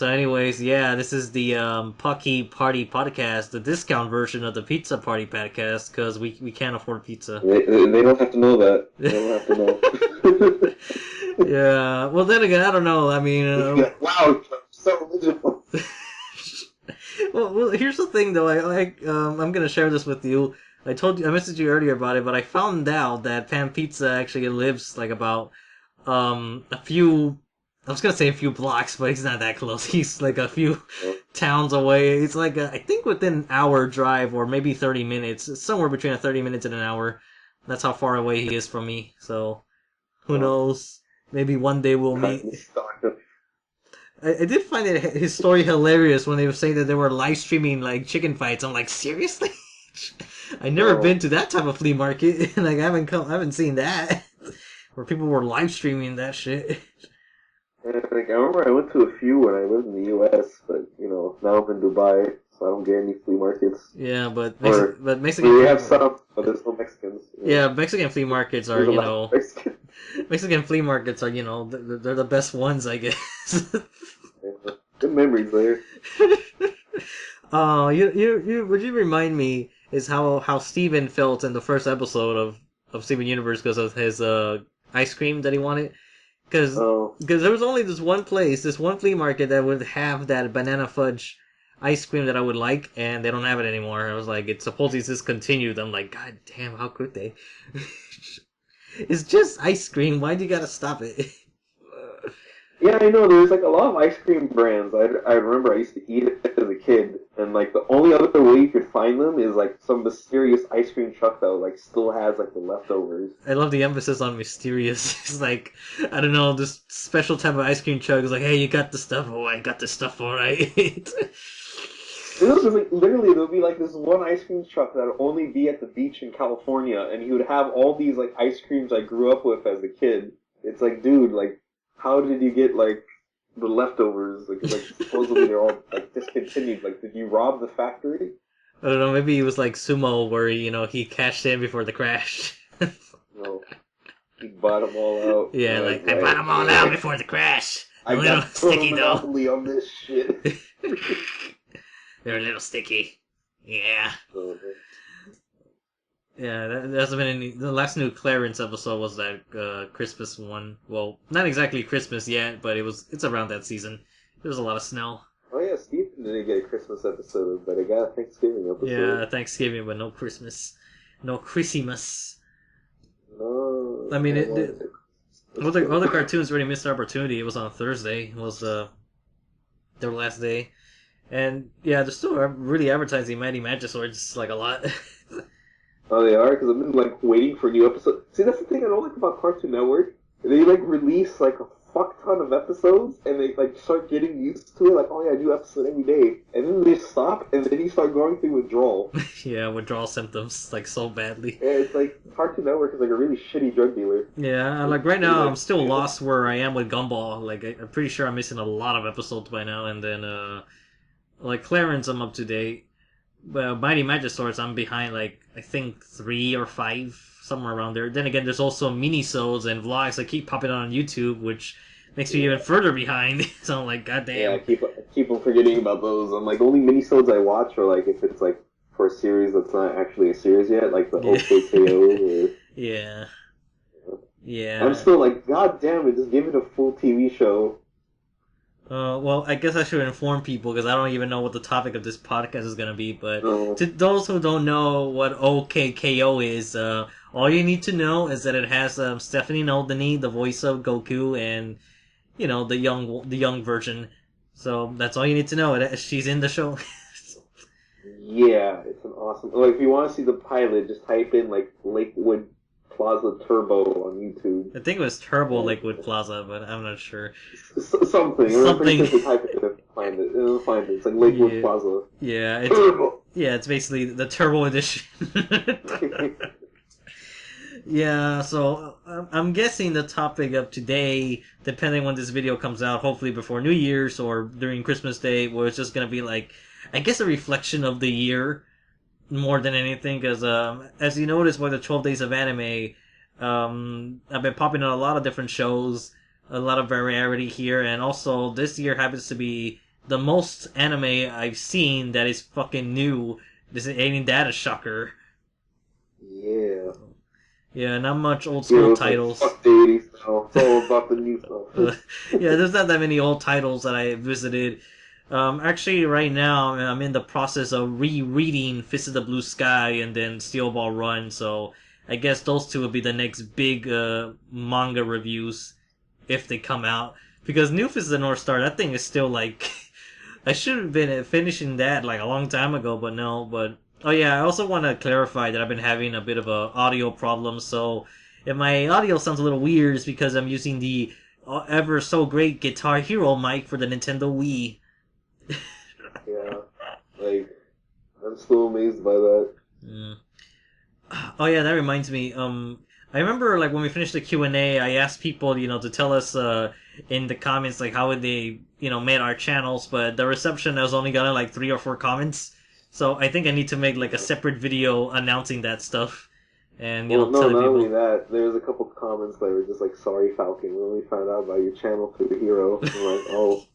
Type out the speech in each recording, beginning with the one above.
So, anyways, yeah, this is the Pucky Party Podcast, the discount version of the Pizza Party Podcast, because we can't afford pizza. They don't have to know that. They don't have to know. Yeah, well, then again, I don't know. I mean, wow, so original. well, here's the thing, though. I'm gonna share this with you. I messaged you earlier about it, but I found out that Pan Pizza actually lives like about a few. I was gonna say a few blocks, but he's not that close. He's like a few towns away. It's like I think within an hour drive, or maybe 30 minutes. It's somewhere between 30 minutes and an hour. That's how far away he is from me. So who knows? Maybe one day we'll meet. I did find his story hilarious when they were saying that they were live streaming like chicken fights. I'm like, seriously? I never been to that type of flea market. Like I haven't seen that where people were live streaming that shit. Like, I remember I went to a few when I lived in the U.S., but now I'm in Dubai, so I don't get any flea markets. Yeah, but Mexican. We have some, but there's no Mexicans. Yeah, Mexican flea markets are Mexican flea markets are they're the best ones, I guess. Good memories there. You would you remind me is how Steven felt in the first episode of Steven Universe because of his ice cream that he wanted. Because there was only this one flea market that would have that banana fudge ice cream that I would like, and they don't have it anymore. I was like, it's supposedly discontinued. I'm like, God damn, how could they? It's just ice cream. Why do you gotta stop it? Yeah, I know. There's like a lot of ice cream brands. I remember I used to eat it as a kid, and like the only other way you could find them is like some mysterious ice cream truck that like still has like the leftovers. I love the emphasis on mysterious. It's like, I don't know, this special type of ice cream truck is like, hey, you got the stuff? Oh, I got the stuff, all right. Like, literally, there'll be like this one ice cream truck that'll only be at the beach in California, and he would have all these like ice creams I grew up with as a kid. It's like, dude, like, how did you get like the leftovers? Like supposedly they're all like discontinued. Like, did you rob the factory? I don't know. Maybe it was like Sumo, where he cashed in before the crash. No, he bought them all out. Yeah, like I bought them all out before the crash. I got sticky though. On this shit. They're a little sticky. Yeah. Yeah, there hasn't been any. The last new Clarence episode was that Christmas one. Well, not exactly Christmas yet, but it's around that season. There was a lot of snow. Oh yeah, Stephen didn't get a Christmas episode, but he got a Thanksgiving episode. Yeah, Thanksgiving, but no Christmas. No Christmas. No. I mean, all the cartoons already missed their opportunity. It was on Thursday. It was their last day. And yeah, they're still really advertising Mighty Magiswords like a lot. Oh, they are? Because I've been like waiting for new episodes. See, that's the thing I don't like about Cartoon Network. They like release like a fuck ton of episodes, and they like start getting used to it. Like, oh yeah, new episode every day, and then they stop, and then you start going through withdrawal. Yeah, withdrawal symptoms like so badly. Yeah, it's like Cartoon Network is like a really shitty drug dealer. Yeah, like right now I'm still lost where I am with Gumball. Like I'm pretty sure I'm missing a lot of episodes by now, and then like Clarence I'm up to date. Well, Mighty Magiswords I'm behind like I think 3 or 5, somewhere around there. Then again, there's also minisodes and vlogs that keep popping on YouTube, which makes me even further behind. So I'm like, goddamn. Yeah, I keep on forgetting about those. I'm like, only minisodes I watch are like if it's like for a series that's not actually a series yet, like the OKKO. Or... Yeah. Yeah. I'm still like, god damn it, just give it a full TV show. Well, I guess I should inform people because I don't even know what the topic of this podcast is going to be. But to those who don't know what OKKO is, all you need to know is that it has Stephanie Noldany, the voice of Goku, and the young version. So that's all you need to know. She's in the show. Yeah, it's an awesome. Like, if you want to see the pilot, just type in like Lakewood Plaza Turbo on YouTube. I think it was Turbo Lakewood Plaza, but I'm not sure. Something. Type it to find it. It'll find it. It's like Lakewood Plaza. Yeah, Turbo. Yeah, it's basically the Turbo edition. Yeah, so I'm guessing the topic of today, depending when this video comes out, hopefully before New Year's or during Christmas Day, was just gonna be like, I guess a reflection of the year. More than anything, because as you notice by the 12 Days of Anime, I've been popping on a lot of different shows, a lot of variety here, and also this year happens to be the most anime I've seen that is fucking new. Ain't that a shocker? Yeah. Yeah, not much old school titles. Like, fuck the 80s now. It's all about the new stuff. Yeah, there's not that many old titles that I visited. Actually, right now, I'm in the process of rereading Fist of the Blue Sky and then Steel Ball Run, so I guess those two will be the next big manga reviews if they come out. Because New Fist of the North Star, that thing is still like... I should have been finishing that like a long time ago, but no, but... Oh yeah, I also want to clarify that I've been having a bit of a audio problem, so if my audio sounds a little weird, it's because I'm using the ever so great Guitar Hero mic for the Nintendo Wii. Yeah, like, I'm still amazed by that. Mm. Oh yeah, that reminds me, I remember like when we finished the Q&A, I asked people, to tell us in the comments like how would they, made our channels, but the reception has only gotten like 3 or 4 comments. So I think I need to make like a separate video announcing that stuff. And Well, no, telling not people. only that, there's a couple comments that were just like, sorry Falcon, we only found out about your channel through the hero. I'm like, oh,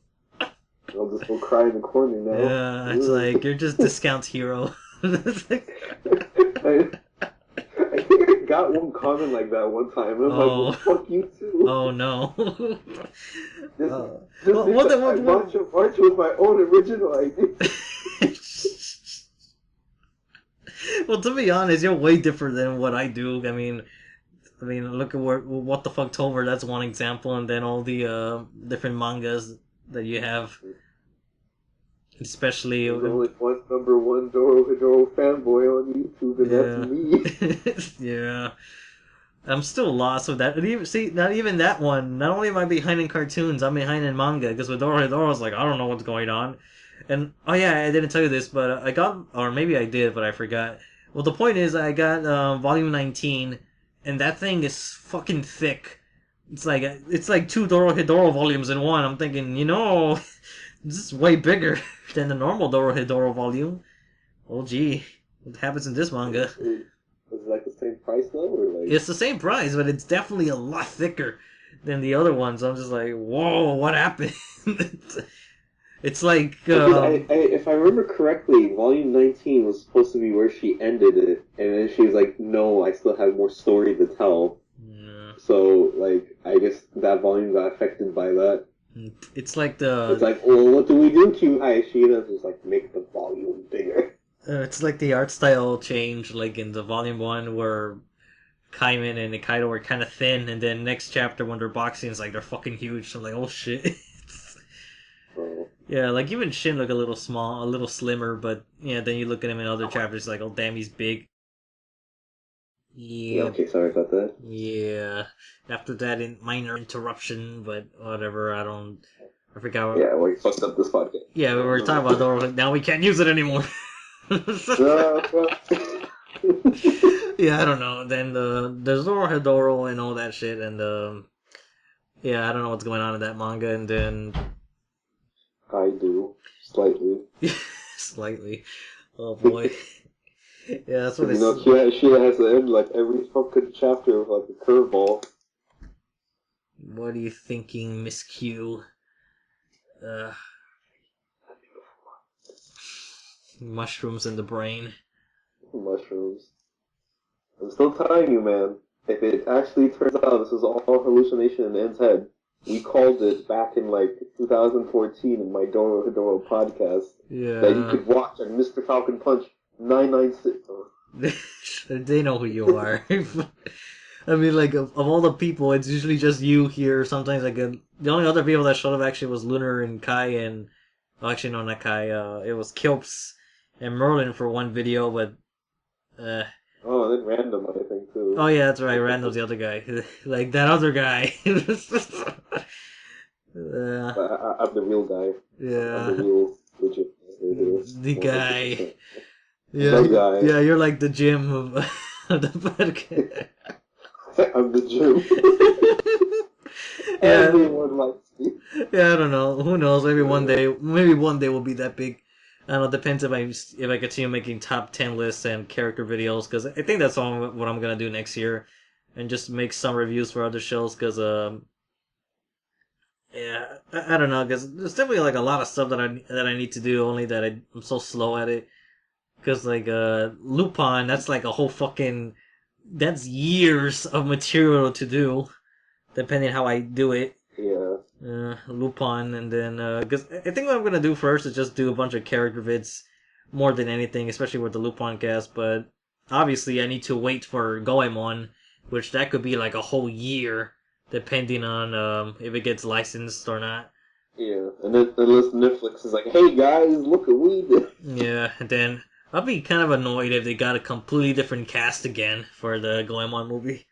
I'll just go cry in the corner now. Yeah, it's like, you're just discount hero. I think I got one comment like that one time, and I'm like, well, fuck you too. Oh no. March was my own original idea. Well, to be honest, you're way different than what I do. I mean, look at what the fuck Tover. That's one example, and then all the different mangas that you have, especially. There's only one #1 Dorohedoro fanboy on YouTube, and that's me. Yeah. I'm still lost with that. And even, see, not even that one. Not only am I behind in cartoons, I'm behind in manga. Because with Dorohedoro, I was like, I don't know what's going on. And, oh yeah, I didn't tell you this, but I got, or maybe I did, but I forgot. Well, the point is, I got volume 19, and that thing is fucking thick. It's like 2 Dorohedoro volumes in one. I'm thinking, this is way bigger than the normal Dorohedoro volume. Oh gee, what happens in this manga? Is it like the same price though, or like? It's the same price, but it's definitely a lot thicker than the other ones. I'm just like, whoa, what happened? It's like... if I remember correctly, volume 19 was supposed to be where she ended it, and then she was like, no, I still have more story to tell. Yeah. So, like, I guess that volume got affected by that. It's like the... It's like, well, what do we do to Ashita? Just like, make the volume bigger. It's like the art style change, like in the volume 1 where Kaiman and Nikaido were kind of thin, and then next chapter when they're boxing, it's like they're fucking huge. So I'm like, oh shit. Yeah, like even Shin look a little small, a little slimmer, but yeah, then you look at him in other chapters, like, oh damn, he's big. Yeah. Okay, sorry about that. Yeah. After that, minor interruption, but whatever. I forgot. Yeah, we fucked up this podcast. Yeah, we were talking about Doro. Now we can't use it anymore. Yeah, I don't know. Then there's Dorohedoro and all that shit, and yeah, I don't know what's going on in that manga, and then. I do. Slightly. Slightly. Oh boy. Yeah, that's what Sheila has to end like every fucking chapter with like a curveball. What are you thinking, Miss Q? Mushrooms in the brain. Mushrooms. I'm still telling you, man. If it actually turns out this is all hallucination in N's head, we called it back in like 2014 in my Dorohedoro podcast. Yeah. That you could watch on Mr. Falcon Punch 996. They know who you are. I mean, like, of all the people, it's usually just you here. Sometimes, like, the only other people that showed up actually was Lunar and Kai and... Oh, actually, no, not Kai. It was Kilps and Merlin for one video, but... Oh, and then Random, I think, too. Oh, yeah, that's right. Random's the other guy. Like, that other guy. I'm the real guy. Yeah. I'm the real legit. The guy. Yeah, the guy. Yeah, you're like the Jim of the podcast. I'm the Jew. Yeah. Everyone likes me. Yeah, I don't know. Who knows? Maybe one day we'll be that big. I don't know. Depends if I continue making top 10 lists and character videos, because I think that's all what I'm gonna do next year, and just make some reviews for other shows. Because Yeah, I don't know, because there's definitely like a lot of stuff that I need to do. Only that I'm so slow at it. Because like Lupin, that's like a whole fucking that's years of material to do, depending how I do it. Yeah. Lupin, and then because I think what I'm gonna do first is just do a bunch of character vids more than anything, especially with the Lupin cast. But obviously, I need to wait for Goemon, which that could be like a whole year, depending on if it gets licensed or not. Yeah. And then unless Netflix is like, hey guys, look what we did. Yeah, and then I'll be kind of annoyed if they got a completely different cast again for the Goemon movie.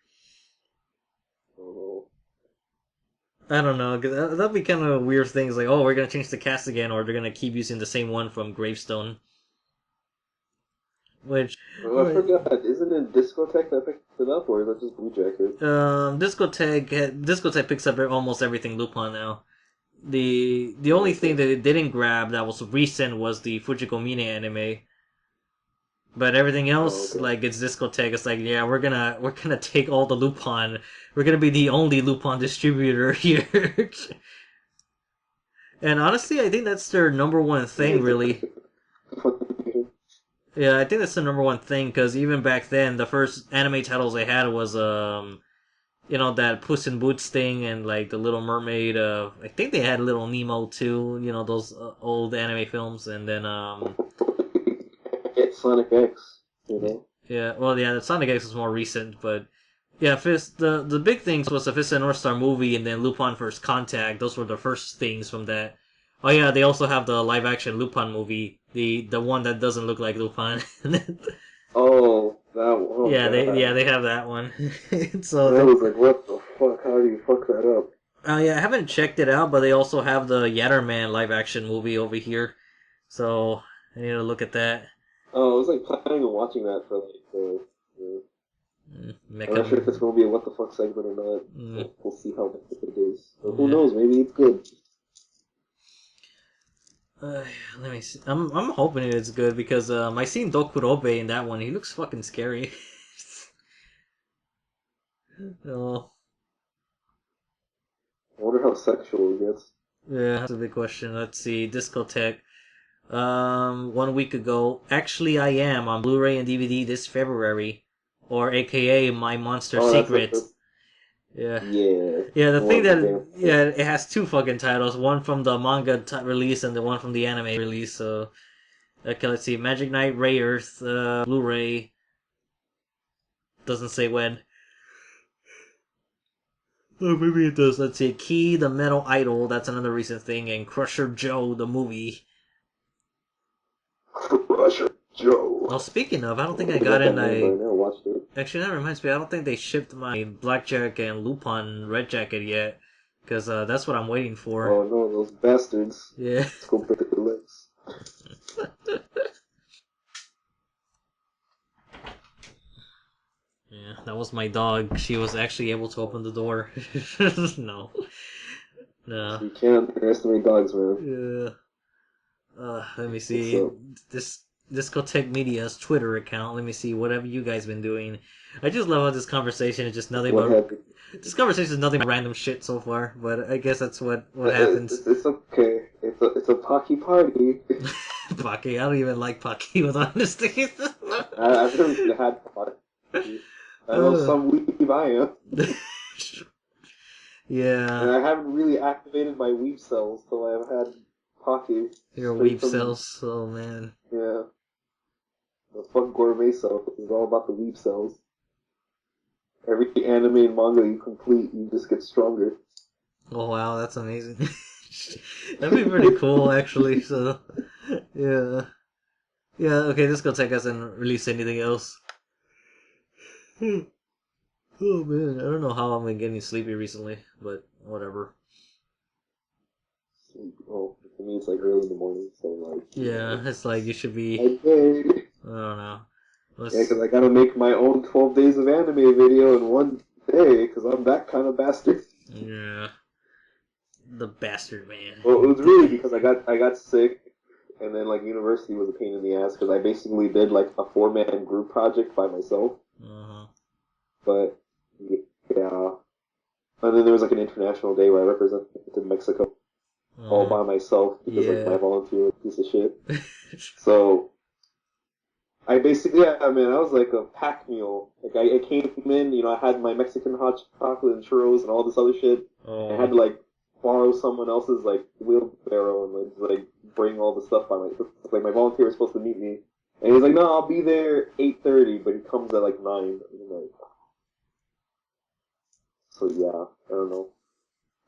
Oh. I don't know, cause that'd be kind of weird things like, oh, we're gonna change the cast again, or they're gonna keep using the same one from Gravestone. Which, Oh, I forgot. Isn't it Discotek that picked it up, or is that just Blue Jacket? Discotek picks up almost everything Lupin now. The only thing that it didn't grab that was recent was the Fujiko Mine anime. But everything Oh, else, okay. like it's Discotek, it's like, yeah, we're gonna take all the Lupin. We're gonna be the only Lupin distributor here. And honestly, I think that's their number one thing, really. Yeah, I think that's the number one thing because even back then, the first anime titles they had was that Puss in Boots thing and like the Little Mermaid. I think they had Little Nemo too. You know those old anime films, and then It's Sonic X, you know? yeah, well, yeah, the Sonic X was more recent, but yeah, Fist. The big things was the Fist and North Star movie, and then Lupin First Contact. Those were the first things from that. Oh yeah, they also have the live action Lupin movie, the one that doesn't look like Lupin. Oh, that one. Oh, Yeah, God. they have that one. So I was like, what the fuck? How do you fuck that up? yeah, I haven't checked it out, but they also have the Yatterman live action movie over here. So I need to look at that. Oh, I was like planning on watching that for like I'm Mecha. not sure if it's gonna be a what the fuck segment or not. Mm, We'll see how it is. But who yeah. knows? Maybe it's good. Uh, Let me see. I'm hoping it's good because I seen Dokurobe in that one. He looks fucking scary. Oh, I wonder how sexual it gets. yeah, that's a big question. Let's see. Discotek. 1 week ago. Actually, I am on Blu-ray and DVD this February, or AKA My Monster Oh, Secret. that's Yeah. yeah. Yeah, the thing More that vampire. yeah, it has two fucking titles, one from the manga release and the one from the anime release. So okay, let's see, Magic Knight Ray Earth Blu-ray doesn't say when. Oh, maybe it does. Let's see, Key the Metal Idol, that's another recent thing, and Crusher Joe the movie. Crusher Joe. Well, speaking of, I don't think I I got forgot that in name, but I a. never watched it. Actually, that reminds me. I don't think they shipped my Blackjack and Lupin Red Jacket yet, because that's what I'm waiting for. Oh no, those bastards. Yeah. Let's go break their legs. Yeah, that was my dog. She was actually able to open the door. No. No. You can't underestimate dogs, man. Yeah. Let me What's see. up? This Discotek Media's Twitter account. Let me see. What have you guys been doing? I just love how this conversation is just nothing What but happened? this conversation is nothing but random shit so far. But I guess that's what happens. It's okay. It's a Pocky party. Pocky, I don't even like Pocky with honesty. I've never had Pocky. I know uh, some weeb I am. And yeah, I haven't really activated my weeb cells till I've had Pocky your straight weep from, cells. Oh man. yeah, the fuck gourmet cells. It's all about the weeb cells. Every anime and manga you complete, you just get stronger. Oh wow, that's amazing. That'd be pretty cool, actually. So, yeah, yeah. Okay, Discotek hasn't released anything else. Oh man, I don't know how I'm getting sleepy recently, but whatever. Oh, for me it's like early in the morning, so like, Yeah, it's like you should be. I did. I don't know. Yeah, Let's. because I gotta make my own 12 days of anime video in one day, because I'm that kind of bastard. Yeah, the bastard Well, it man. was really because I got sick, and then like university was a pain in the ass because I basically did like a 4-man group project by myself. Uh-huh. But yeah, And then there was like an international day where I represented Mexico all by myself because like my volunteer was a piece of shit. So I basically, I mean, I was like a pack mule. Like I came in, you know, I had my Mexican hot chocolate and churros and all this other shit. I had to like borrow someone else's like wheelbarrow and like bring all the stuff by myself. Like my volunteer was supposed to meet me, and he was like, "No, I'll be there 8:30," but he comes at like 9. And I'm like, so yeah, I don't know.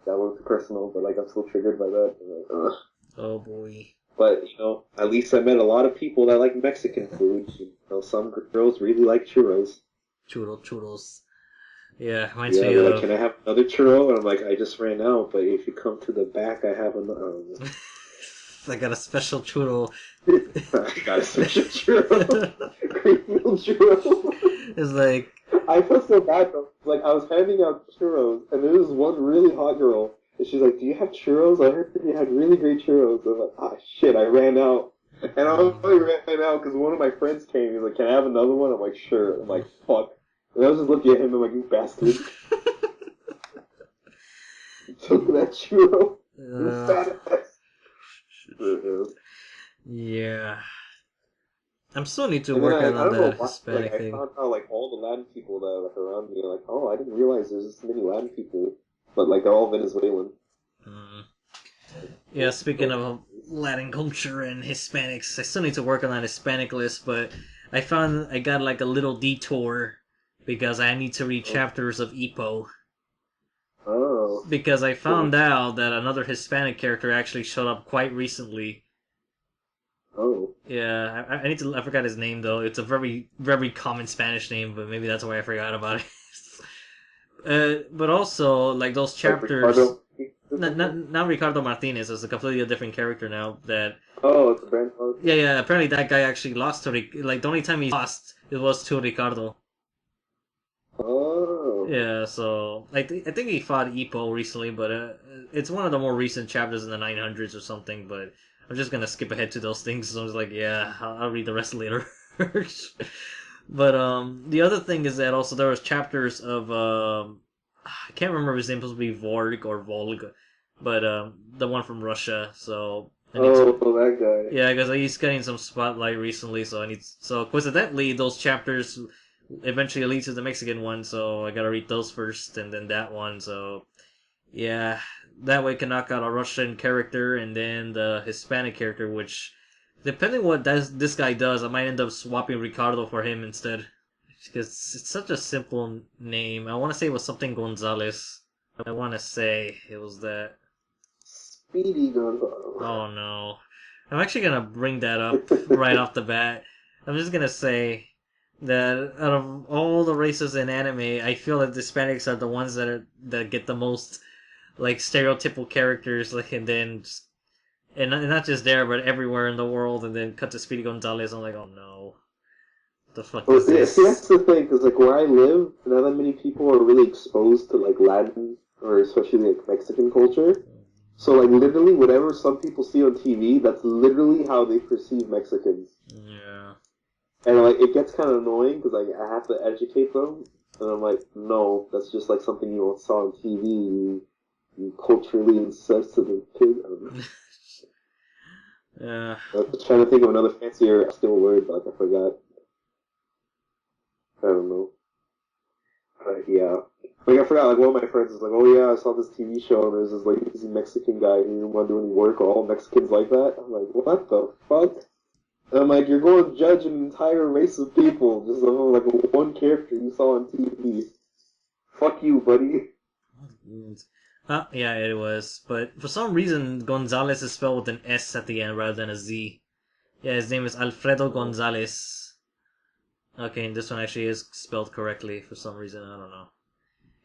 That was personal, but like I'm still triggered by that. Like, oh boy. But you know, at least I met a lot of people that like Mexican food. You know, some girls really like churros. Churros. Yeah, reminds me they're of... like, can I have another churro? And I'm like, I just ran out, but if you come to the back, I have another. I got a special churro. I got a special churro. Greenfield churro. It's like... I felt so bad though. Like, I was handing out churros, and there was one really hot girl, and she's like, do you have churros? I heard you had really great churros. I was like, ah, shit, I ran out. And I only ran out because one of my friends came. He's like, can I have another one? I'm like, sure. I'm like, fuck. And I was just looking at him and I'm like, you bastard. Took that churro. You fat ass. Yeah. I'm still need to work on that Hispanic thing. I found out like all the Latin people that are like around me are like, oh, I didn't realize there's this many Latin people, but like they're all Venezuelan. Yeah, speaking of Latin culture and Hispanics, I still need to work on that Hispanic list, but I found I got like a little detour because I need to read chapters of Ippo. Oh. Because I found out that another Hispanic character actually showed up quite recently. Oh. Yeah, I forgot his name though. It's a very, very common Spanish name, but maybe that's why I forgot about it. But also, like those chapters... Not Ricardo Martinez, it's a completely different character now that... Oh, it's a brand new... Yeah, apparently that guy actually lost to... Like, the only time he lost, it was to Ricardo. Oh. Yeah, so... I think he fought Ippo recently, but it's one of the more recent chapters in the 900s or something, but... I'm just gonna skip ahead to those things, so I was like, yeah, I'll read the rest later. But, the other thing is that also there was chapters of, I can't remember if his name was supposed to be Vorg or Volg, but, the one from Russia, so... that guy. Yeah, because he's getting some spotlight recently, so coincidentally, those chapters eventually lead to the Mexican one, so I gotta read those first, and then that one, so... Yeah, that way I can knock out a Russian character and then the Hispanic character, which, depending what this guy does, I might end up swapping Ricardo for him instead. Because it's such a simple name. I want to say it was something Gonzalez. I want to say it was that. Speedy Gonzalez. Oh no. I'm actually going to bring that up right off the bat. I'm just going to say that out of all the races in anime, I feel that the Hispanics are the ones that get the most... like stereotypical characters, like, and then and not just there, but everywhere in the world, and then cut to Speedy Gonzalez. I'm like, oh no, what the fuck is this? See, that's the thing, because like where I live, not that many people are really exposed to like Latin or especially like Mexican culture. So like literally, whatever some people see on TV, that's literally how they perceive Mexicans. Yeah. And like it gets kind of annoying because like I have to educate them, and I'm like, no, that's just like something you saw on TV. You culturally insensitive kid. I don't know. Yeah. I was trying to think of another fancier skill word, but I forgot. I don't know. Yeah. Like, I forgot, like, one of my friends was like, oh yeah, I saw this TV show, and there's this, like, this Mexican guy who didn't want to do any work, or all Mexicans like that. I'm like, what the fuck? And I'm like, you're going to judge an entire race of people, just like one character you saw on TV. Fuck you, buddy. Yeah, it was. But for some reason, Gonzalez is spelled with an S at the end rather than a Z. Yeah, his name is Alfredo Gonzalez. Okay, and this one actually is spelled correctly for some reason. I don't know.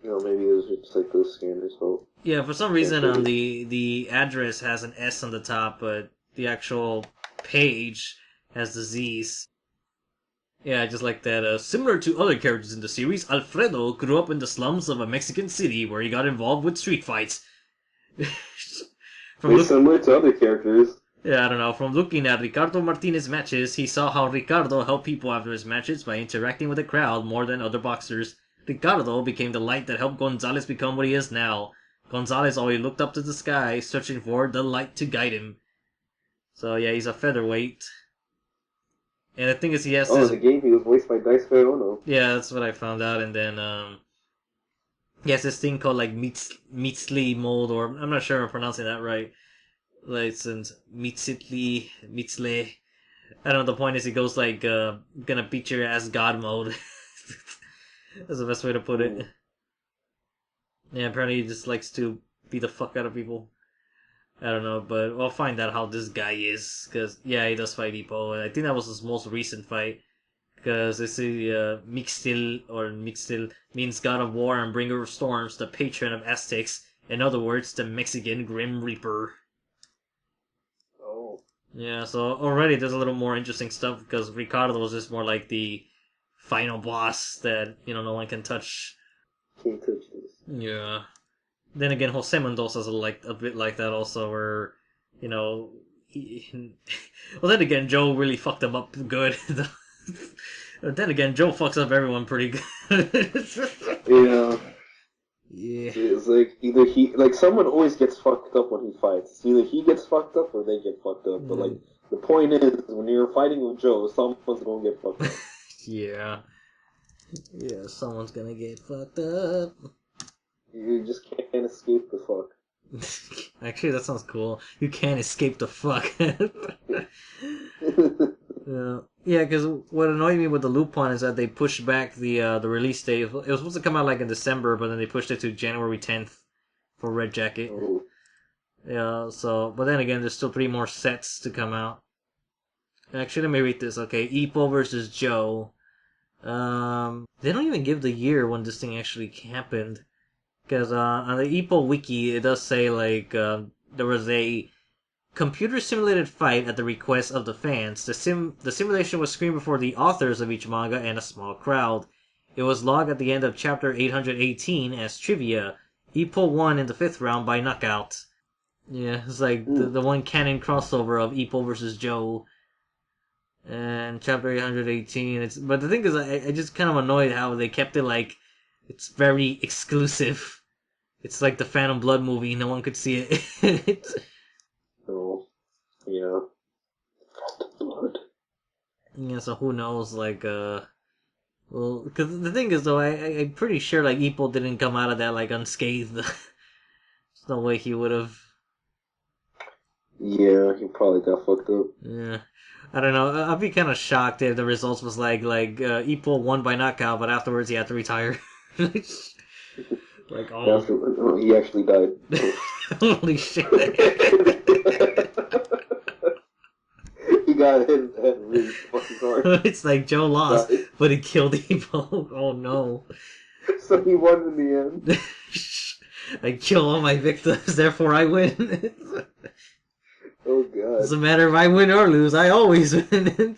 You know, maybe it was just like the scanner's fault. Yeah, for some reason on the address has an S on the top, but the actual page has the Z's. Yeah, just like that. Similar to other characters in the series, Alfredo grew up in the slums of a Mexican city where he got involved with street fights. Similar to other characters. Yeah, I don't know. From looking at Ricardo Martinez matches, he saw how Ricardo helped people after his matches by interacting with the crowd more than other boxers. Ricardo became the light that helped Gonzalez become what he is now. Gonzalez always looked up to the sky, searching for the light to guide him. So yeah, he's a featherweight. And the thing is, he has Oh, this... in the game he was voiced by Dice Ferono. Yeah, that's what I found out, and then, he has this thing called, like, Meatsli mode, or, I'm not sure if I'm pronouncing that right. Like, since Meatsle. I don't know, the point is he goes, like, gonna beat your ass God mode. That's the best way to put it. Yeah, apparently he just likes to beat the fuck out of people. I don't know, but we'll find out how this guy is. Because, yeah, he does fight Ippo. And I think that was his most recent fight. Because this is Mixtil means God of War and Bringer of Storms, the patron of Aztecs. In other words, the Mexican Grim Reaper. Oh. Yeah, so already there's a little more interesting stuff. Because Ricardo was just more like the final boss that, no one can touch. Can't touch this. Yeah. Then again, Jose Mendoza's a bit like that also, where, well, then again, Joe really fucked him up good. But then again, Joe fucks up everyone pretty good. Yeah. Yeah. It's like either someone always gets fucked up when he fights. It's either he gets fucked up or they get fucked up. But like the point is, when you're fighting with Joe, someone's gonna get fucked up. Yeah. Yeah, someone's gonna get fucked up. You just can't escape the fuck. Actually, that sounds cool. You can't escape the fuck. Yeah, because what annoyed me with the Lupin is that they pushed back the release date. It was supposed to come out like in December, but then they pushed it to January 10th for Red Jacket. Oh. Yeah, so, but then again, there's still 3 more sets to come out. Actually, let me read this. Okay, Ippo versus Joe. They don't even give the year when this thing actually happened. Because on the Ippo wiki, it does say, like, there was a computer simulated fight at the request of the fans. The simulation was screened before the authors of each manga and a small crowd. It was logged at the end of chapter 818 as trivia. Ippo won in the 5th round by knockout. Yeah, it's like the one canon crossover of Ippo versus Joe. And chapter 818, but the thing is, I just kind of annoyed how they kept it like, it's very exclusive. It's like the Phantom Blood movie, no one could see it. Oh, yeah. Blood. Yeah, so who knows, like, well, because the thing is, though, I'm pretty sure, like, Ippo didn't come out of that, like, unscathed. There's no way he would have. Yeah, he probably got fucked up. Yeah. I don't know, I'd be kind of shocked if the results was like, Ippo won by knockout, but afterwards he had to retire. Like, oh. He actually died. Holy shit. He got hit really fucking hard. It's like Joe lost, but he killed Ippo. Oh no. So he won in the end. I kill all my victims, therefore I win. Oh god. Doesn't matter if I win or lose, I always win.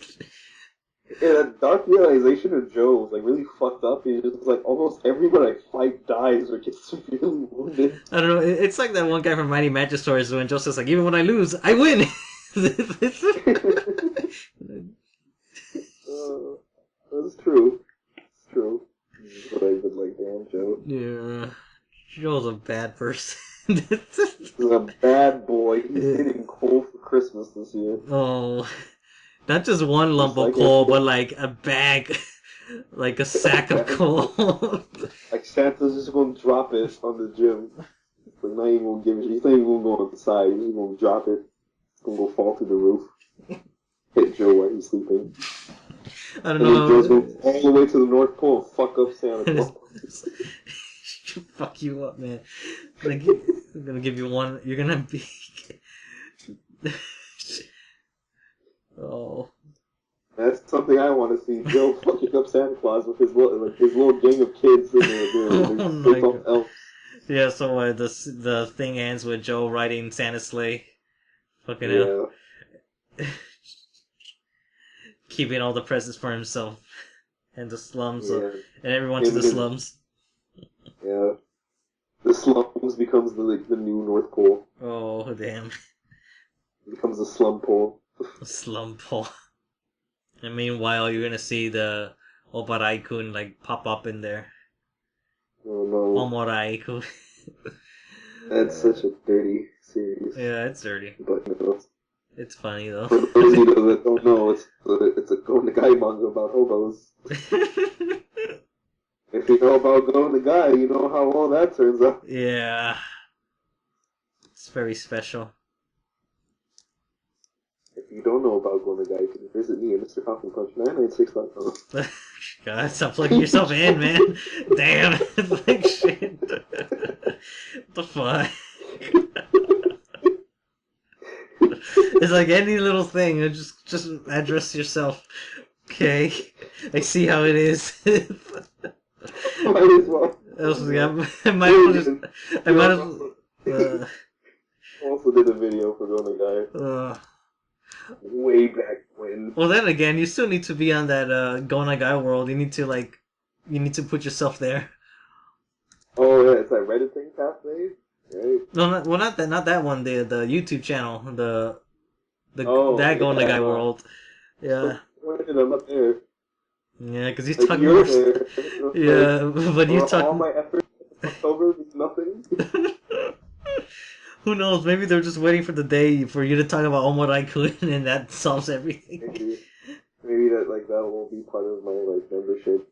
Yeah, that dark realization of Joe was like really fucked up. He just like almost everyone I fight dies or gets really wounded. I don't know. It's like that one guy from Mighty Magiswords when Joe says like, even when I lose, I win. That's true. It's true. But I would like, damn Joe. Yeah, Joe's a bad person. He's a bad boy. He's getting coal for Christmas this year. Oh. Not just one lump of coal, but like a bag, like a sack of coal. Like Santa's just gonna drop it on the gym. But not even gonna give it. He's not even gonna go on the side. He's gonna drop it. It's gonna go fall through the roof. Hit Joe while he's sleeping. I don't know. Joe's going all the way to the North Pole and fuck up Santa Claus. Fuck you up, man. I'm gonna give you one. You're gonna be. Oh. That's something I want to see. Joe fucking up Santa Claus with his little gang of kids in there doing elves. Yeah, so the thing ends with Joe riding Santa's sleigh. Fucking hell. Keeping all the presents for himself. And the slums. And everyone to the slums. Yeah. The slums becomes the new North Pole. Oh, damn. It becomes a slum pole. Slum pole. And meanwhile, you're gonna see the Omorai Kun like pop up in there. Oh no. Omorai Kun. That's such a dirty series. Yeah, it's dirty. But you know, It's funny though. for those of you that don't know, it's a Go Nagai manga about hobos. If you know about Go Nagai, you know how all that turns out. Yeah. It's very special. If you don't know about Go Nagai, you can visit me at Mr. Falcon Punch 996.com. God, stop plugging yourself in, man. Damn. Like shit. What the fuck? It's like any little thing. Just address yourself. Okay. I see how it is. Might as well. I might as well just. I might as well. Also did a video for Go Nagai. Way back when. Well, then again, you still need to be on that Go Nagai world. You need to put yourself there. Oh yeah, it's that Reddit thing halfway, right? No, not that one. The YouTube channel, that Go yeah. Nagai world. Yeah. I'm up there. Yeah, because you Like, talk you're more. there. Yeah, but you talk. All my efforts in October means nothing. Who knows? Maybe they're just waiting for the day for you to talk about Omorai Kun, and that solves everything. Maybe that will be part of my membership.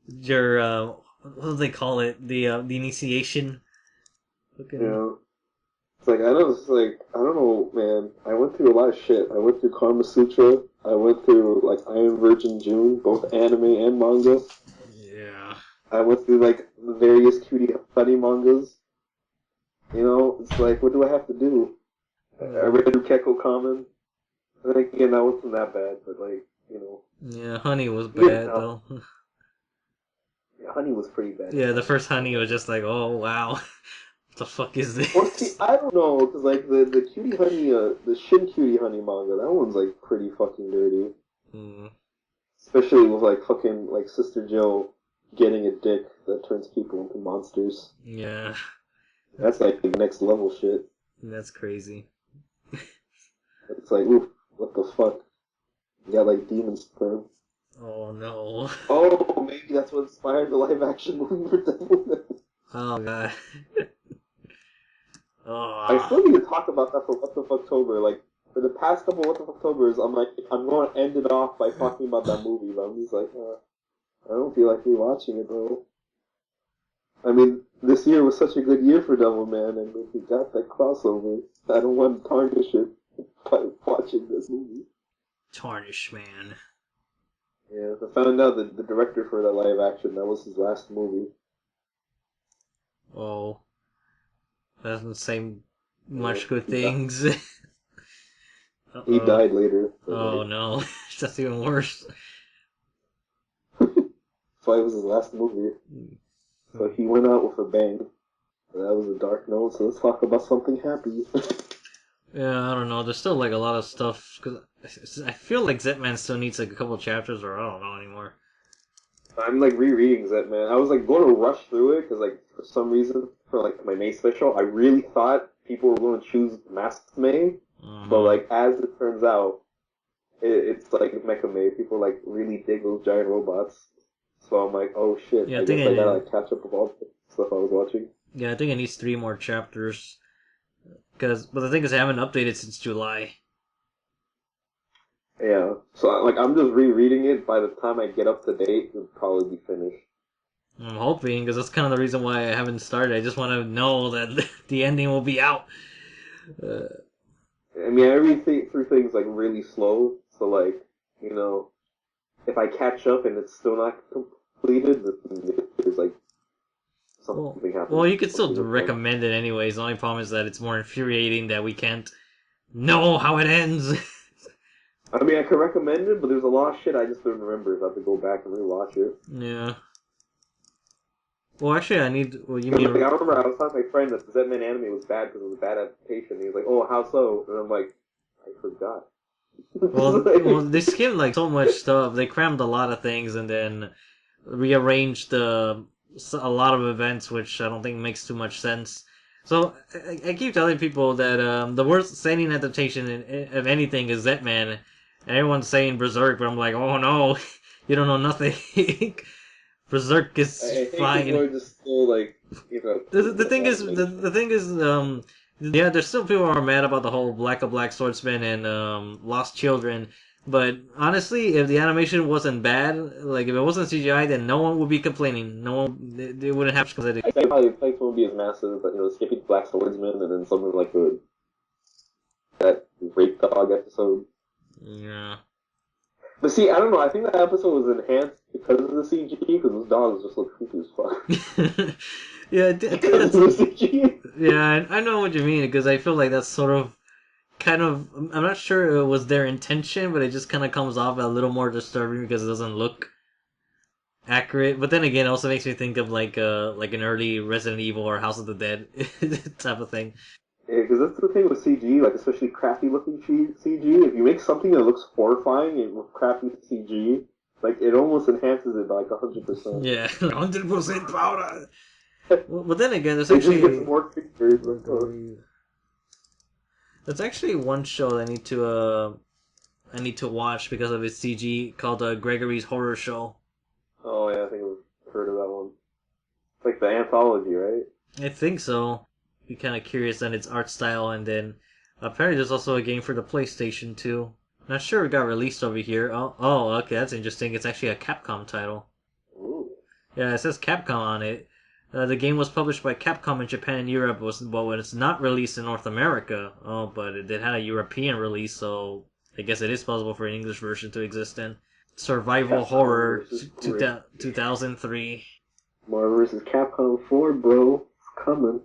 Your what do they call it? The initiation. Okay. Yeah. It's like I don't know, man. I went through a lot of shit. I went through Karma Sutra. I went through Iron Virgin June, both anime and manga. Yeah. I went through the various cutie funny mangas. You know, it's like, what do I have to do? I read through Kekko Common. And then again, that wasn't that bad, but you know. Yeah, Honey was bad though. Yeah, Honey was pretty bad. Yeah, the first Honey was just like, oh wow, what the fuck is this? Well, see, I don't know, because the Cutie Honey, the Shin Cutie Honey manga, that one's pretty fucking dirty. Mm. Especially with fucking Sister Joe getting a dick that turns people into monsters. Yeah. That's next level shit. That's crazy. It's oof, what the fuck? You got demon sperm. Oh no. Oh, maybe that's what inspired the live action movie for Devilman. Oh god. I still need to talk about that for What the Fucktober. For the past couple What the Fucktobers, I'm going to end it off by talking about that movie, but I'm just I don't feel like rewatching it, though. I mean, this year was such a good year for Devilman, and we got that crossover. I don't want to tarnish it by watching this movie. Tarnish, man. Yeah, I found out that the director for that live action, that was his last movie. Oh. That doesn't say much good things. He died later. Oh no. That's even worse. So it was his last movie. So he went out with a bang. That was a dark note, so let's talk about something happy. Yeah, I don't know. There's still a lot of stuff, because I feel like Zetman still needs a couple chapters, or I don't know anymore. I'm rereading Zetman. I was going to rush through it, because for some reason, for my May special, I really thought people were going to choose Masked May. Mm-hmm. But as it turns out, it's Mecha May. People really dig those giant robots. So I'm oh shit, Yeah, I guess I gotta catch up with all the stuff I was watching. Yeah, I think it needs 3 more chapters. But the thing is, I haven't updated since July. Yeah, so I'm just rereading it. By the time I get up to date, it'll probably be finished. I'm hoping, because that's kind of the reason why I haven't started. I just want to know that the ending will be out. I mean, I read through things really slow, so you know, if I catch up and it's still not completed, there's something happens. Well, you could still recommend it anyways. The only problem is that it's more infuriating that we can't know how it ends. I mean, I could recommend it, but there's a lot of shit I just don't remember, so I have to go back and rewatch it. Yeah. Well, actually, I need... Well, you I mean... I remember I was telling my friend that the Zetman anime was bad because it was a bad adaptation. He was like, oh, how so? And I'm like, I forgot. Well, they skimmed so much stuff. They crammed a lot of things and then rearranged a lot of events, which I don't think makes too much sense. So I keep telling people that the worst seinen adaptation of anything is Zetman, and everyone's saying Berserk, but I'm like, oh no, you don't know nothing. Berserk I is think people fine. are just still like, you know. The thing is, the thing is, yeah, there's still people who are mad about the whole Black Swordsman and Lost Children. But honestly, if the animation wasn't bad, like if it wasn't CGI, then no one would be complaining. No one, they wouldn't have to. I think probably the won't be as massive, but skipping Black Swordsman and then something like that rape dog episode. Yeah. But see, I don't know. I think that episode was enhanced because of the CG, because those dogs just look creepy as fuck. Yeah, I think that's the CG. Yeah, I know what you mean, because I feel like that's sort of, kind of, I'm not sure it was their intention, but it just kind of comes off a little more disturbing because it doesn't look accurate. But then again, it also makes me think of like an early Resident Evil or House of the Dead type of thing. Yeah, because that's the thing with CG, like especially crappy looking CG. If you make something that looks horrifying and with crappy CG, like it almost enhances it by like 100%. Yeah, 100% power. But then again, there's it actually just gets more pictures. Like, there's actually one show that I need to watch because of its CG called Gregory's Horror Show. Oh yeah, I think I've heard of that one. It's like the anthology, right? I think so. Be kind of curious on its art style, and then apparently there's also a game for the PlayStation too. Not sure it got released over here. Oh, okay, that's interesting. It's actually a Capcom title. Ooh. Yeah, it says Capcom on it. The game was published by Capcom in Japan and Europe, but when it's not released in North America. Oh, but it had a European release, so I guess it is possible for an English version to exist then. Survival Capcom Horror, versus 2003. Marvel vs. Capcom 4, bro. It's coming.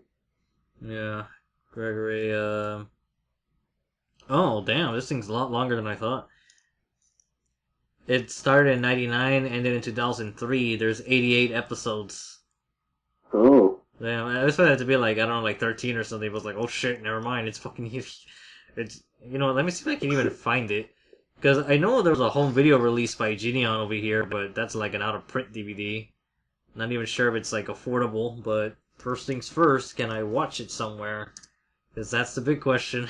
Yeah, Gregory, Oh, damn, this thing's a lot longer than I thought. It started in 99, ended in 2003. There's 88 episodes. Oh. Damn, I expected it to be like, I don't know, like 13 or something. But it's like, oh shit, never mind. It's fucking huge. It's, let me see if I can even find it. Because I know there was a home video released by Gideon over here, but that's like an out-of-print DVD. Not even sure if it's like affordable, but first things first, can I watch it somewhere? Because that's the big question.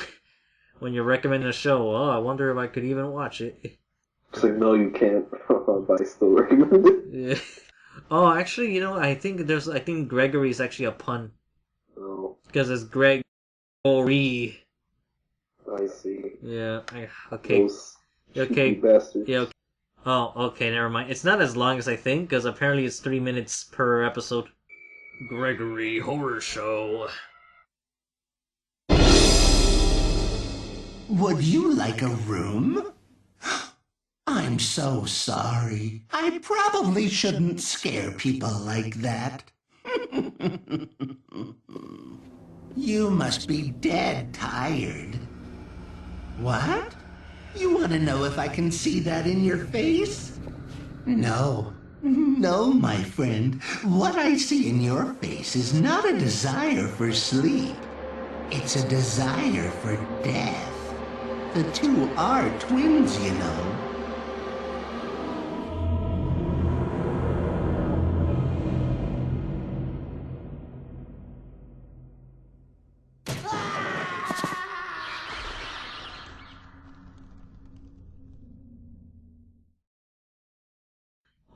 When you're recommending a show, I wonder if I could even watch it. It's like, no, you can't, but I still recommend it. Yeah. Oh, actually, I think Gregory is actually a pun. Oh. Because it's Gregory. I see. Yeah, okay. Those okay. bastards. Yeah, okay. Oh, okay, never mind. It's not as long as I think, because apparently it's 3 minutes per episode. Gregory Horror Show. Would you like a room? I'm so sorry. I probably shouldn't scare people like that. You must be dead tired. What? You want to know if I can see that in your face? No. No, my friend. What I see in your face is not a desire for sleep. It's a desire for death. The two are twins, you know.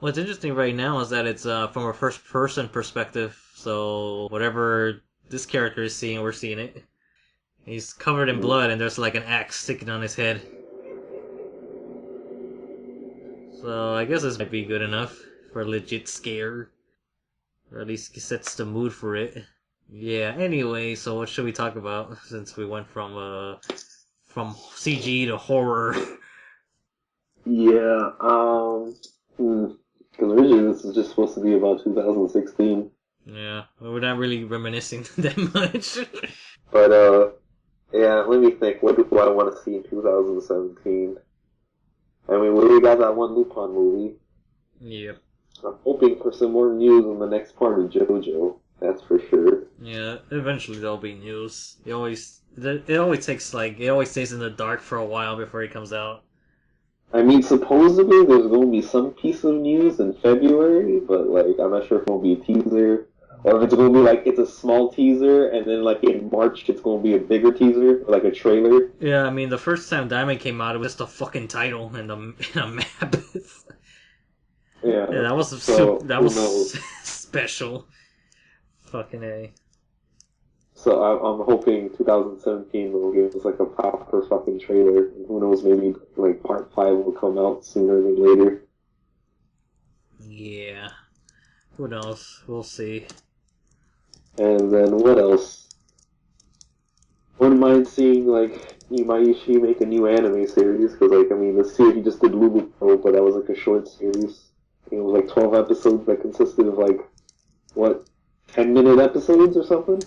What's interesting right now is that it's from a first-person perspective, so whatever this character is seeing, we're seeing it. He's covered in blood, and there's like an axe sticking on his head. So I guess this might be good enough for a legit scare. Or at least sets the mood for it. Yeah, anyway, so what should we talk about, since we went from CG to horror? Yeah, because originally this was just supposed to be about 2016. Yeah, we're not really reminiscing that much. But, yeah, let me think. What do I want to see in 2017? I mean, we got that one Lupin movie. Yep. I'm hoping for some more news on the next part of JoJo. That's for sure. Yeah, eventually there'll be news. It always stays in the dark for a while before it comes out. I mean, supposedly there's going to be some piece of news in February, but, like, I'm not sure if it'll be a teaser, or if it's going to be, like, it's a small teaser, and then, like, in March it's going to be a bigger teaser, like a trailer. Yeah, I mean, the first time Diamond came out, it was just a fucking title and a map. Yeah, Yeah, that was so that who was knows? special. Fucking A. So I'm hoping 2017 will give us like a proper fucking trailer. And who knows, maybe like part 5 will come out sooner than later. Yeah. Who knows? We'll see. And then what else? Wouldn't mind seeing like Imaishi make a new anime series because like I mean the series he just did Luluco, but that was like a short series. It was like 12 episodes that consisted of like what 10-minute episodes or something.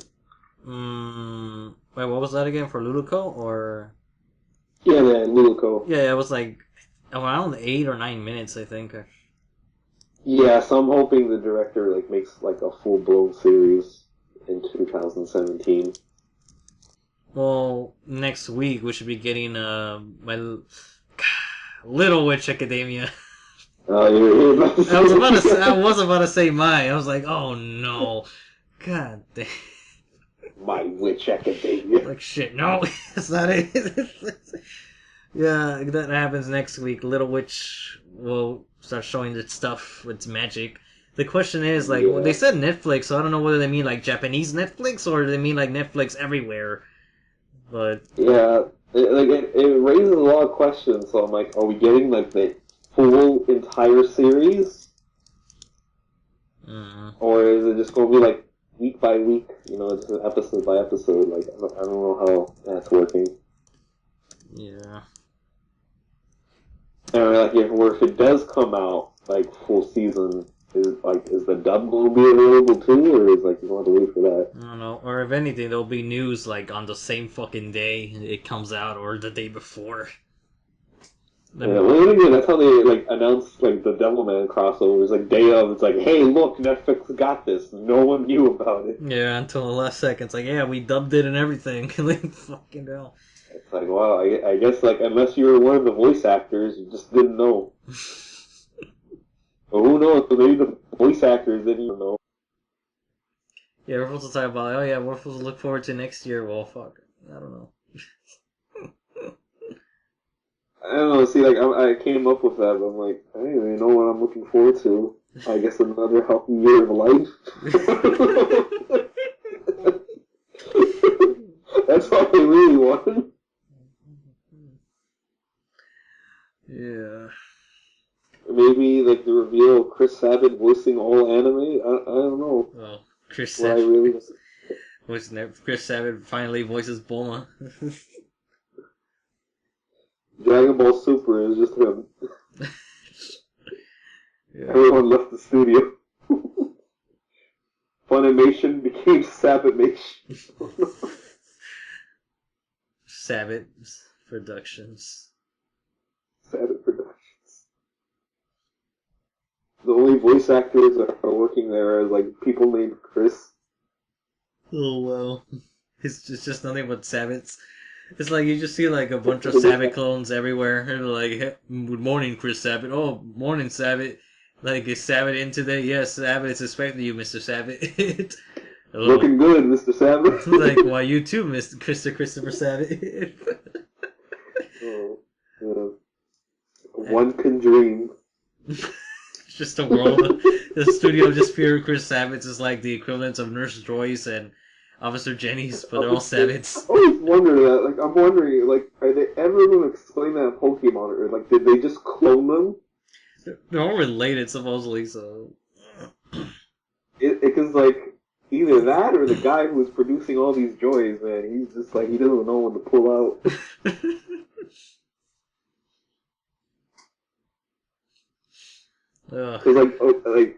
Wait, what was that again for Luluco or? Yeah, man, Luluco. Yeah, it was like around 8 or 9 minutes, I think. Yeah, so I'm hoping the director like makes like a full blown series in 2017. Well, next week we should be getting my Little Witch Academia. You're I was about to say mine. I was like, oh no, god damn. My Witch Academia. Like shit, no, it's not it. Yeah, that happens next week. Little Witch will start showing its stuff, its magic. The question is, like, well, they said Netflix, so I don't know whether they mean like Japanese Netflix or they mean like Netflix everywhere. But Yeah, it raises a lot of questions. So I'm like, are we getting like the full entire series, or is it just going to be like week by week? You know, just episode by episode. Like I don't know how that's working. yeah. And like if it does come out like full season, is the dub going to be available too, or is like you don't have to wait for that? I don't know. Or if anything, there'll be news like on the same fucking day it comes out or the day before. Yeah, well, again, that's how they like announced like the Devilman crossovers. Like day of, it's like, hey, look, Netflix got this. No one knew about it. Yeah, until the last second. It's like, yeah, we dubbed it and everything. Like, fucking hell. It's like, wow, I guess like unless you were one of the voice actors, you just didn't know. Or who knows? Maybe the voice actors didn't even know. Yeah, we're supposed to talk about, oh yeah, we're supposed to look forward to next year. Well, fuck. I don't know. I don't know. See, like I came up with that, but I'm like, I don't even know what I'm looking forward to. I guess another healthy year of life. That's all I really want. Yeah. Maybe like the reveal of Chris Sabat voicing all anime. I don't know. Well, Chris What I Sabat. really Chris Sabat finally voices Bulma. Dragon Ball Super is just him. Yeah. Everyone left the studio. Funimation became Sabatmation. Sabat Productions. Sabat Productions. The only voice actors that are working there are like people named Chris. Oh well. It's just nothing but Sabbats. It's like you just see like a bunch of Sabat clones everywhere. They're like, hey, good morning, Chris Sabat. Oh, morning, Sabat. Like, is Sabat in today? Yes, Sabat is expecting you, Mr. Sabat. Looking good, Mr. Sabat. Like, why you too, Mr. Christopher Sabat? Oh, yeah. One can dream. It's just a world. The studio just pure Chris Sabat's is like the equivalent of Nurse Joyce and Officer Jenny's, but they're all Sabbats. I always wonder that. Like, I'm wondering, like, are they ever going to explain that in Pokemon, or like, did they just clone them? They're all related, supposedly. So, Because like either that or the guy who's producing all these joys, man, he's just like he doesn't know when to pull out. Because like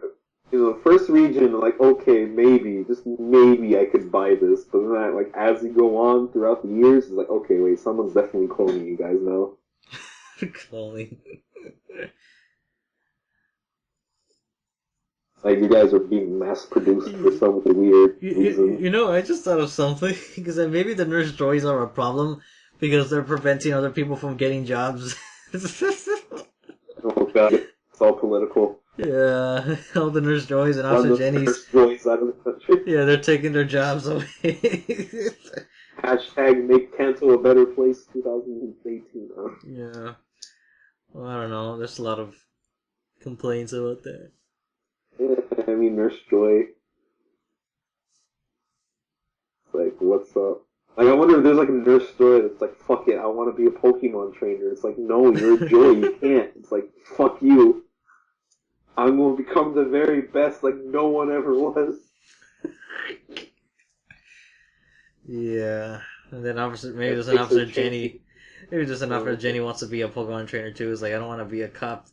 you know, the first region, like okay, maybe just maybe I could buy this, but then like as you go on throughout the years, it's like okay, wait, someone's definitely cloning you guys now. Cloning. Like you guys are being mass produced for some weird reason. You know, I just thought of something because maybe the Nurse Joys are a problem because they're preventing other people from getting jobs. Oh god, it's all political. Yeah, all the Nurse Joys and Officer Jenny's. Nurse Joys out of the country. Yeah, they're taking their jobs away. Hashtag make Kanto a better place 2018. Huh? Yeah. Well, I don't know. There's a lot of complains about that. Yeah, I mean, Nurse Joy. Like, what's up? Like, I wonder if there's like a Nurse Joy that's like, fuck it, I want to be a Pokemon trainer. It's like, no, you're a Joy, you can't. It's like, fuck you. I'm going to become the very best like no one ever was. Yeah. And then maybe there's an officer Jenny. Maybe there's an officer Jenny wants to be a Pokemon trainer too. It's like, I don't want to be a cop.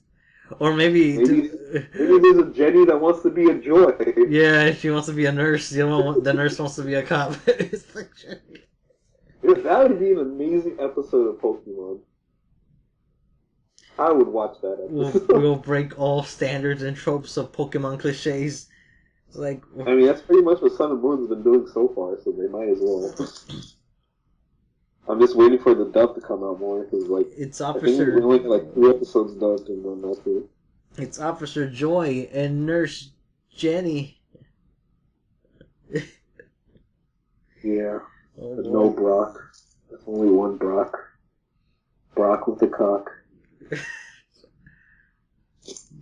Or maybe maybe there's a Jenny that wants to be a Joy. Yeah, she wants to be a nurse. The nurse wants to be a cop. It's like, yeah, that would be an amazing episode of Pokemon. I would watch that episode. We'll break all standards and tropes of Pokemon cliches. It's like, I mean, that's pretty much what Sun and Moon's been doing so far, so they might as well. I'm just waiting for the dub to come out more, because, like, it's I think we only like 3 episodes dubbed, and then that's it. It's Officer Joy and Nurse Jenny. Yeah. There's no Brock. There's only one Brock. Brock with the cock.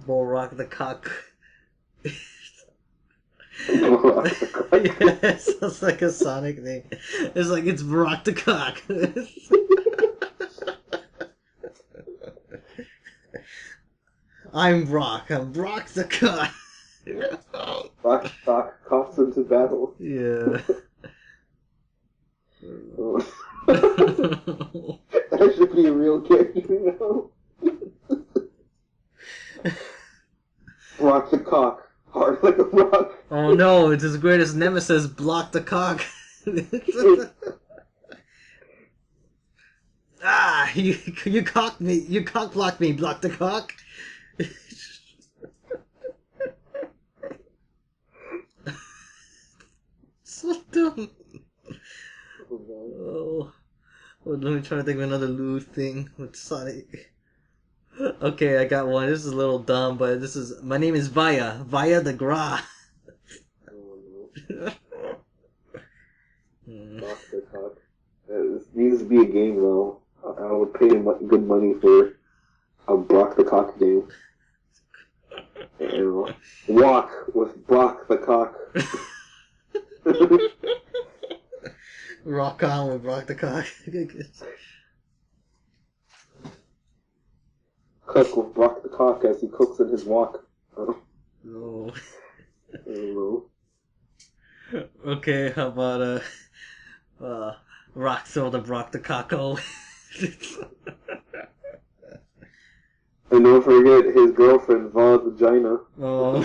Rock the cock. Brock the cock. Yeah, it sounds like a Sonic thing. It's like, it's Brock the cock. I'm Brock the cock. Brock the cock coughs into battle. Yeah. That should be a real character now. Brock the cock. Hard like a rock. Oh no, it's his greatest nemesis, Block the cock. Ah, you cocked me. You cock blocked me, Block the cock. So dumb. Oh. Well, let me try to think of another Lou thing with Sonic. Okay, I got one. This is a little dumb, but my name is Vaya the Gra. Brock the cock. This needs to be a game though. I would pay him good money for a Brock the cock game. You know, walk with Brock the cock. Rock on with Brock the cock. Cook with Brock the cock as he cooks in his walk. No. I don't know. Okay, how about Rock throw the Brock the cocko. And don't forget his girlfriend, Va's vagina. Oh.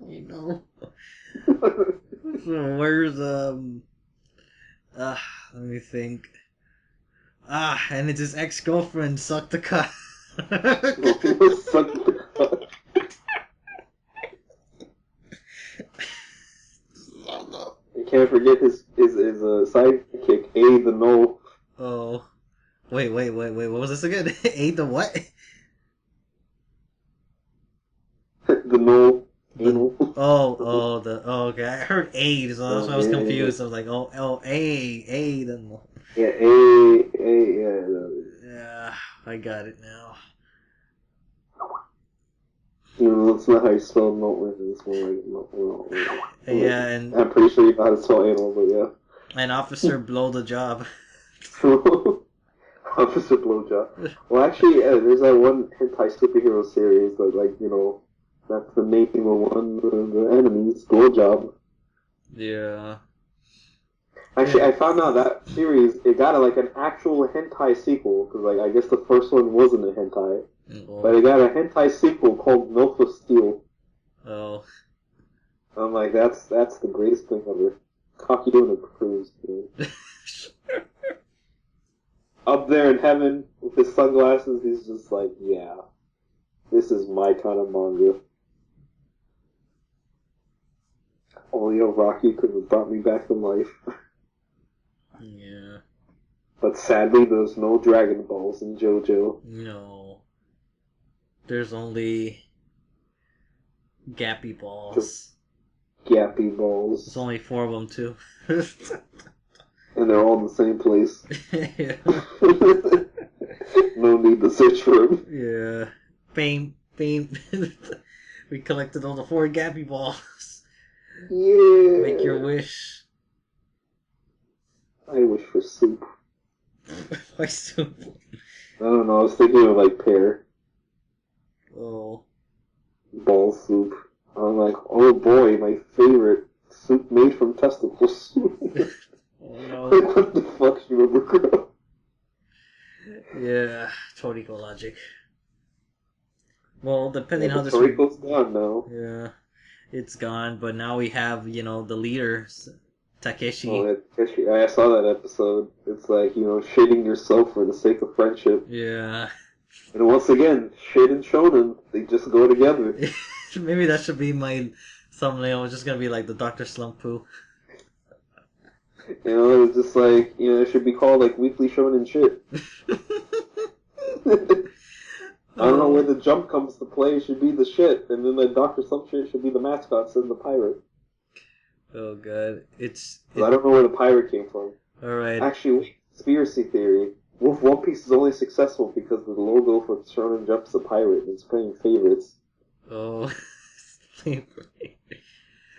You know. So where's let me think. And it's his ex-girlfriend, Suck the cock. Suck the cock. You can't forget his sidekick, A the No. Oh. Wait, what was this again? A the what? The No. Anal. Okay. I heard A, so that's why I was confused. I was like, A, then. Yeah, yeah. Yeah, I got it now. You know, that's not how you spell no. It's more like no. Yeah, and I'm pretty sure you know how to spell anal, but yeah. And Officer Blow the Job. Officer Blowjob. Well, actually, there's that one hentai superhero series that, like, you know, that's the name of one of the enemies, Blowjob. Yeah. Actually, I found out that series, it got like an actual hentai sequel, because like I guess the first one wasn't a hentai, but it got a hentai sequel called Milk of Steel. Oh. I'm like, that's the greatest thing ever. Cock you and a cruise, dude. Up there in heaven with his sunglasses, he's just like, yeah, this is my kind of manga. Only a Rocky could have brought me back to life. Yeah. But sadly, there's no Dragon Balls in JoJo. No. There's only Gappy Balls. Just Gappy Balls. There's only 4 of them, too. And they're all in the same place. Yeah. No need to search for them. Yeah. Fame. We collected all the 4 Gappy balls. Yeah. Make your wish. I wish for soup. Why soup? I don't know, I was thinking of like pear. Oh. Ball soup. I'm like, oh boy, my favorite soup made from testicles. Oh no. Like, what the fuck should you ever. Yeah. Toriko logic. Well, depending how this... Toriko's gone now. Yeah. It's gone, but now we have, you know, the leader, Takeshi. Oh, Takeshi. I saw that episode. It's like, you know, shading yourself for the sake of friendship. Yeah. And once again, shade and shonen, they just go together. Maybe that should be my thumbnail. It's just gonna be like the Dr. Slump poo. You know, it's just like, you know, it should be called like Weekly Shonen shit. I don't know where the jump comes to play. It should be the shit, and then the Dr. Slump shit should be the mascots and the pirate. Oh god, I don't know where the pirate came from. Alright. Actually, wait, conspiracy theory. One Piece is only successful because the logo for Shonen Jump's a pirate and it's playing favorites. Oh. Playing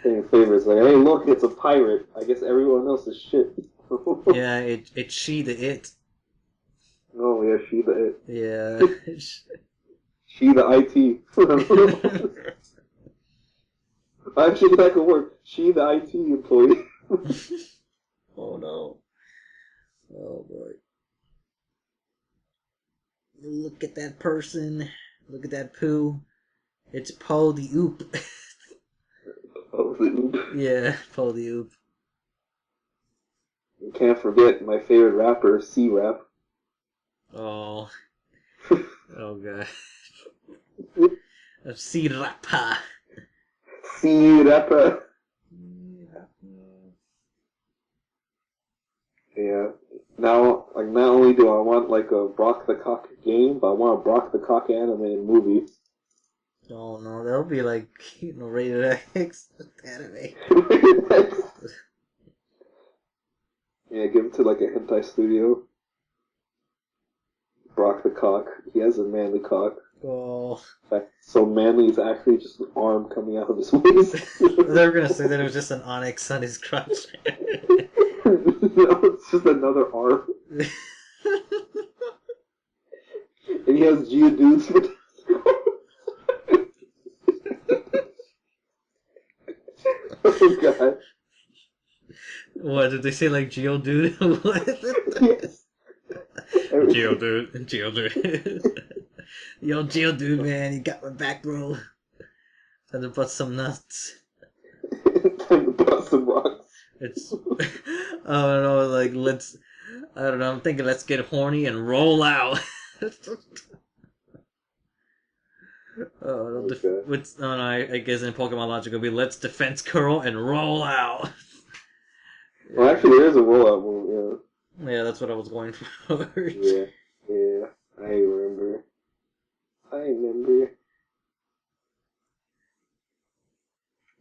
favorites. Like, hey, look, it's a pirate. I guess everyone else is shit. Yeah, it's she the it. Oh, yeah, she the it. Yeah. She the IT. Actually, that could work. She the IT employee. Oh no. Oh boy. Look at that person. Look at that poo. It's Po the Oop. Oh, the oop. Yeah, Po the Oop. You can't forget my favorite rapper, C-Rap. Oh. Oh god. C-Rapa. C-Rapper. Yeah. Now, like, not only do I want, like, a Brock the Cock game, but I want a Brock the Cock animated movie. Oh no, that'll be like, you know, rated X anime. Yeah, give it to, like, a hentai studio. Brock the Cock. He has a manly cock. Oh. In fact, so manly it's actually just an arm coming out of his waist. They were gonna say that it was just an onyx on his crotch. No, it's just another arm. And he has Geodudes for Oh god. What, did they say like Geodude? What? Yes. Geodude. Yo, Geodude, man, you got my back, bro. Time to bust some nuts. Time to bust some rocks. It's, I don't know, like, I don't know, I'm thinking let's get horny and roll out. Oh, no, I guess in Pokemon logic it'll be let's defense curl and roll out. Well, actually, there is a rollout move, yeah. Yeah, that's what I was going for. Yeah, I remember.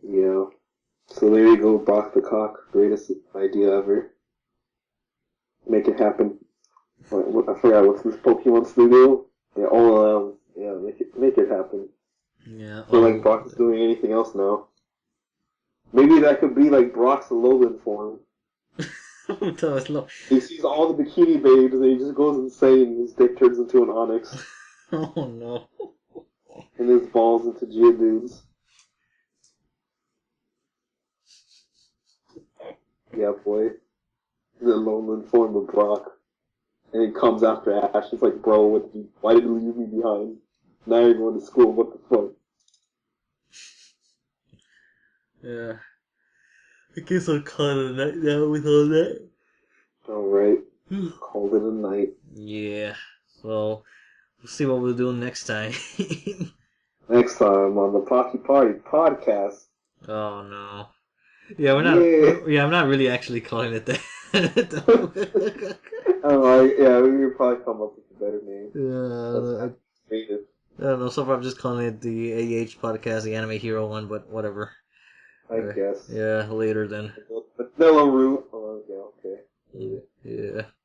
Yeah. So there you go, Brock the Cock. Greatest idea ever. Make it happen. I forgot what's this Pokemon studio? Yeah, make it happen. Yeah. So like Brock's doing anything else now. Maybe that could be like Brock's Alolan form. He sees all the bikini babes and he just goes insane. His dick turns into an onyx. Oh no. And his balls into Geodudes. Yeah, boy. The Alolan form of Brock. And he comes after Ash. It's like, bro, why did you leave me behind? Now you're going to school, what the fuck? Yeah. I guess I'll call it a night now with all that. Alright. Called it a night. Yeah. So, we'll see what we'll do next time. Next time on the Pocky Party podcast. Oh no. Yeah, we're not. Yeah, I'm not really actually calling it that. We could probably come up with a better name. Yeah, I don't know. So far, I'm just calling it the AH podcast, the Anime Hero one, but whatever. I guess. Yeah, later then. Vanilla Root. Oh, yeah, okay. Yeah.